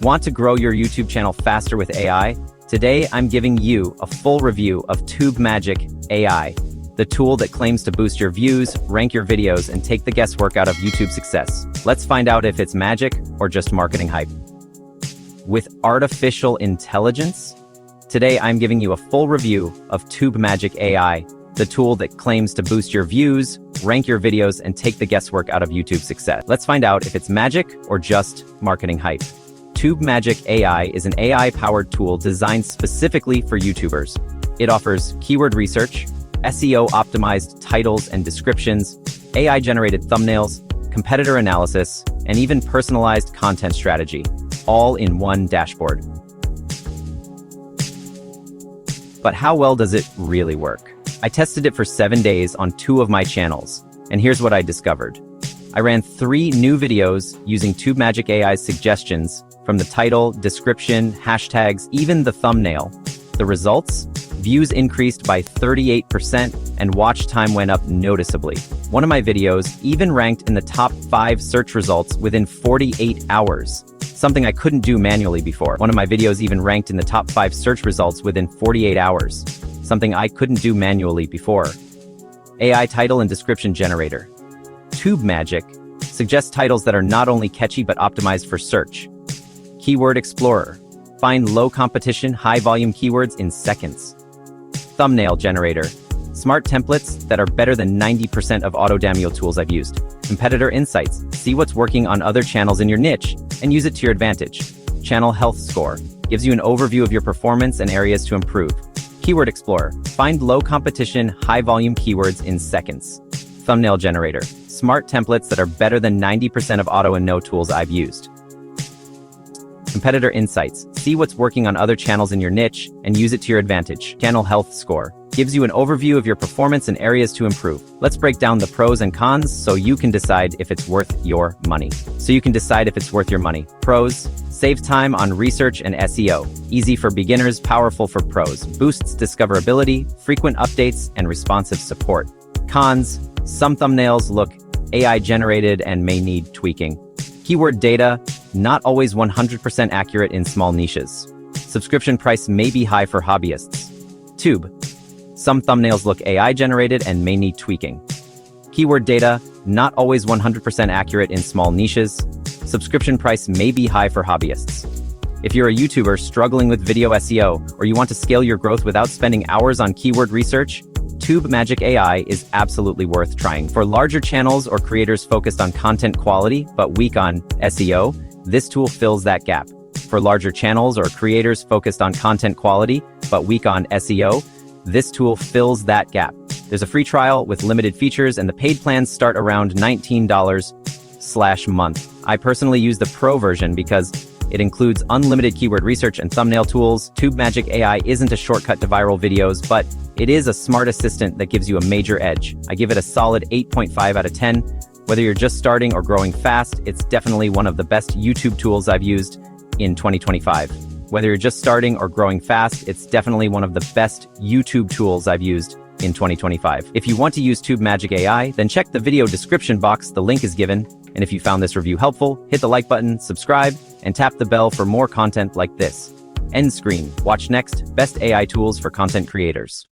Want to grow your YouTube channel faster with AI? Today, I'm giving you a full review of TubeMagic AI, the tool that claims to boost your views, rank your videos, and take the guesswork out of YouTube success. Let's find out if it's magic or just marketing hype. With artificial intelligence? Today, I'm giving you a full review of TubeMagic AI, the tool that claims to boost your views, rank your videos, and take the guesswork out of YouTube success. Let's find out if it's magic or just marketing hype. TubeMagic AI is an AI-powered tool designed specifically for YouTubers. It offers keyword research, SEO-optimized titles and descriptions, AI-generated thumbnails, competitor analysis, and even personalized content strategy, all in one dashboard. But how well does it really work? I tested it for 7 days on 2 of my channels, and here's what I discovered. I ran 3 new videos using TubeMagic AI's suggestions from the title, description, hashtags, even the thumbnail. The results? Views increased by 38% and watch time went up noticeably. One of my videos even ranked in the top 5 search results within 48 hours, something I couldn't do manually before. One of my videos even ranked in the top 5 search results within 48 hours, something I couldn't do manually before. AI title and description generator. TubeMagic suggests titles that are not only catchy but optimized for search. Keyword Explorer. Find low competition, high volume keywords in seconds. Thumbnail generator. Smart templates that are better than 90% of auto-damuel tools I've used. Competitor insights. See what's working on other channels in your niche and use it to your advantage. Channel health score. Gives you an overview of your performance and areas to improve. Keyword Explorer. Find low competition, high volume keywords in seconds. Thumbnail generator. Smart templates that are better than 90% of auto and no tools I've used. Competitor insights. See what's working on other channels in your niche and use it to your advantage. Channel health score. Gives you an overview of your performance and areas to improve. Let's break down the pros and cons so you can decide if it's worth your money. Pros. Save time on research and SEO. Easy for beginners, powerful for pros. Boosts discoverability, frequent updates, and responsive support. Cons. Some thumbnails look AI generated and may need tweaking. Keyword data. Not always 100% accurate in small niches. Subscription price may be high for hobbyists. Tube. Some thumbnails look AI generated and may need tweaking. Keyword data. Not always 100% accurate in small niches. Subscription price may be high for hobbyists. If you're a YouTuber struggling with video SEO or you want to scale your growth without spending hours on keyword research, TubeMagic AI is absolutely worth trying. For larger channels or creators focused on content quality but weak on SEO, this tool fills that gap. For larger channels or creators focused on content quality but weak on SEO, this tool fills that gap. There's a free trial with limited features and the paid plans start around $19/month. I personally use the Pro version because it includes unlimited keyword research and thumbnail tools. TubeMagic AI isn't a shortcut to viral videos, but it is a smart assistant that gives you a major edge. I give it a solid 8.5 out of 10. Whether you're just starting or growing fast, it's definitely one of the best YouTube tools I've used in 2025. If you want to use TubeMagic AI, then check the video description box, the link is given. And if you found this review helpful, hit the like button, subscribe, and tap the bell for more content like this. End screen. Watch next. Best AI tools for content creators.